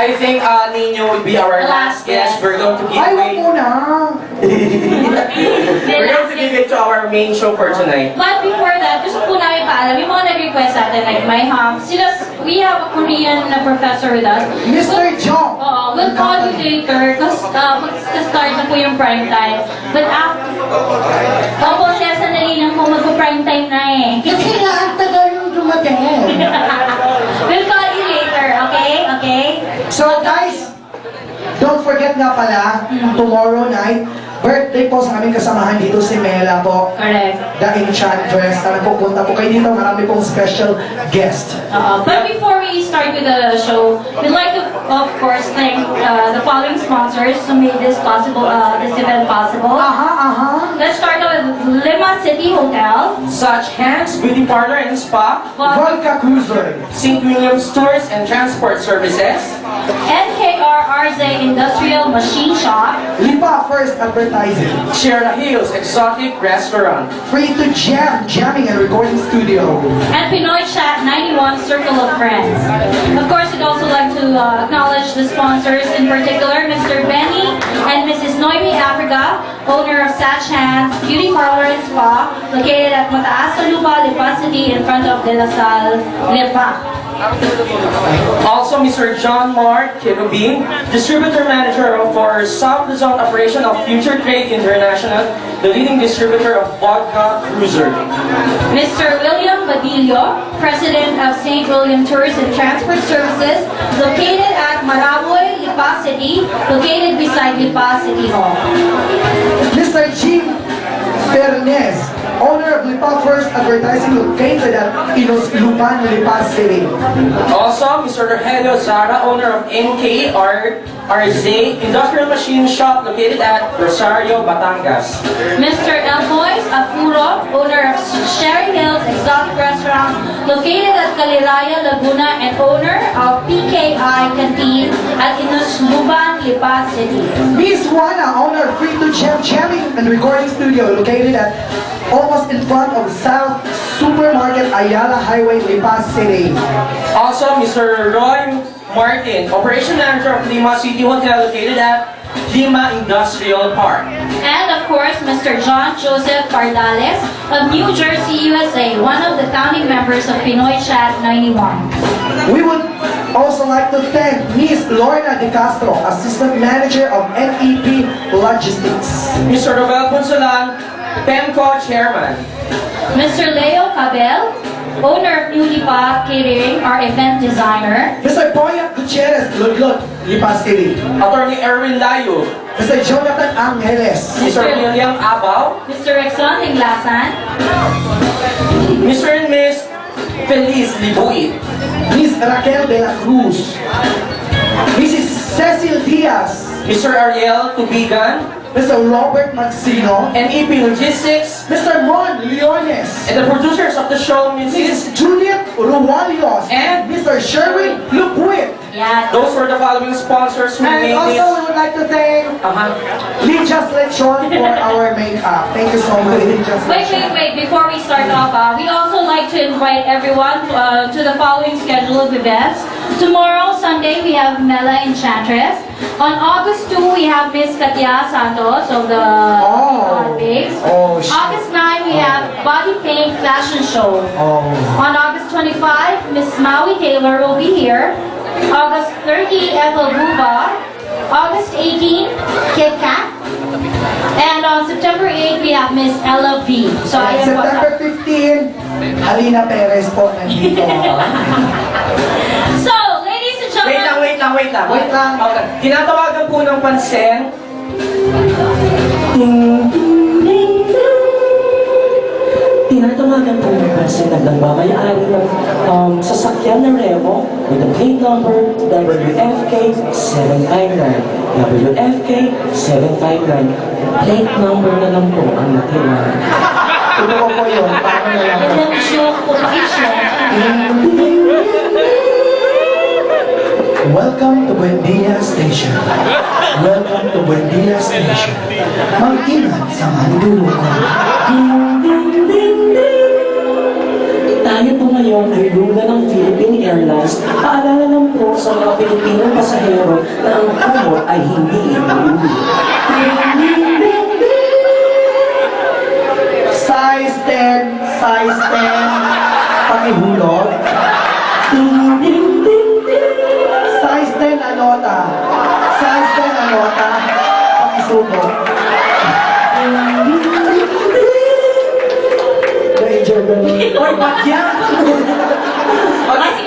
I think Nino will be our last guest. We're going to give Ay, wag away. muna. We're going to give it to our main show for tonight. But before that, gusto po namin paalam, yung mga nag-request natin, like my hum, we have a Korean professor with us. Mr. Jong. We'll call you later, kasi mag-start na po yung prime time. But after, opo, siya sandali lang po magpo-prime time na eh. Kasi nga, ang tagal yung dumating. We'll call you later, okay? Okay? So guys, don't forget nga pala, tomorrow night, birthday po sa aming kasamahan dito si Mela po. Correct. The Enchantress. Na nagpupunta po kayo dito, marami pong special guest. But before we start with the show, we'd like to, of course, thank the following sponsors who made this possible, this event possible. Let's start with Lima City Hotel, Such Hands Beauty Parlor and Spa, Volca Cruiser, St. Williams Tours and Transport Services, NKR RZ Industrial Machine Shop, Lipa First Advertising, Sierra Hills Exotic Restaurant, Free to Jam, Jamming and Recording Studio, and Pinoy Chat 91 Circle of Friends. Of course, we'd also like to acknowledge the sponsors, in particular, Mr. Benny and Mrs. Noemi Africa, owner of Such Hands Beauty Parlor and Spa, located at Mataas sa Lupa, Lipa City, in front of De La Salle, Lipa. also Mr. John Mark Kirubin, Distributor Manager for South Luzon Operation of Future Trade International, the leading distributor of vodka cruiser. Mr. William Badillo, President of St. William Tours and Transport Services, located at Maraboy, Lipa City, located beside Lipa City Hall. Mr. Jim Pernes, owner of Lipa First Advertising, located at Inoslupan, Lipa City. Also, Mr. Rogelio Zara, owner of NKRZ Industrial Machine Shop, located at Rosario, Batangas. Mr. Elmois Afuro, owner of Sherry Hills Exotic Restaurant, located at Caliraya, Laguna, and owner of PKI Canteen at Inoslupan, Lipa City. Miss Juana, owner of Free to Jam, Jamming and Recording Studio, located at almost in front of South Supermarket Ayala Highway, Lipa City. Also, Mr. Roy Martin, Operation Manager of Lima City Hotel, located at Lima Industrial Park. And of course, Mr. John Joseph Pardales of New Jersey, USA, one of the founding members of Pinoy Chat 91. We would also like to thank Miss Lorna De Castro, Assistant Manager of NEP Logistics. Mr. Robel Punsalan, PEMCO Chairman. Mr. Leo Cabel, owner of New Lipa Catering, our event designer. Mr. Poyat Gutierrez, Ludlot, Lipa City. Attorney Erwin Layo. Mr. Jonathan Angeles. Mr. William Abaw. Mr. Rexon Inglasan. Mr. and Miss Feliz Libuit. Miss Raquel de la Cruz. Mrs. Cecil Diaz. Mr. Ariel Tubigan. Mr. Robert Maxino. NEP Logistics. Mr. Mon Leones. And the producers of the show, Mrs. Mrs. Juliet Rualios. And Mr. Sherwin Lupuit. Yeah. Those were the following sponsors who And made also, this. we would like to thank Uh-huh. Lijas Lechon for our makeup. Thank you so much, Lijas Wait. Before we start off, we also like to invite everyone to the following schedule of events. Tomorrow, Sunday, we have Mela Enchantress. On August 2, we have Miss Katia Santos of the Babes. Oh, shit. August 9, we have Body Paint Fashion Show. Oh. On August 25, Miss Maui Taylor will be here. August 30, Ethel Buba. August 18, Kit Kat. And on September 8, we have Miss Ella V. So And ayan po. September 15, Alina Perez po nandito. So, ladies and gentlemen. Wait lang. Wait lang. Okay. Tinatawagan po ng pansin. Tinatawagan po ng pansin ng nagmamayari ng sasakyan na Revo with the plate number WFK 759. WFK 759. Plate number na lang po ang natira. Ito ko po yun. Paano na lang? Yan ang joke po, pa-joke. Welcome to Buendia Station. Welcome to Buendia Station. Mag-ingat sa mandulukan. Tayo po ngayon ay luna ng Philippine Airlines, paalala lang po sa mga Pilipinong pasahero na ang kumot ay hindi iniuwi. Size 10, size 10, pakihulog. Ding, ding, ding, ding. Size 10 anota. Size 10 anota, pakisubo. Na-enjoy ba? Oy, bakya!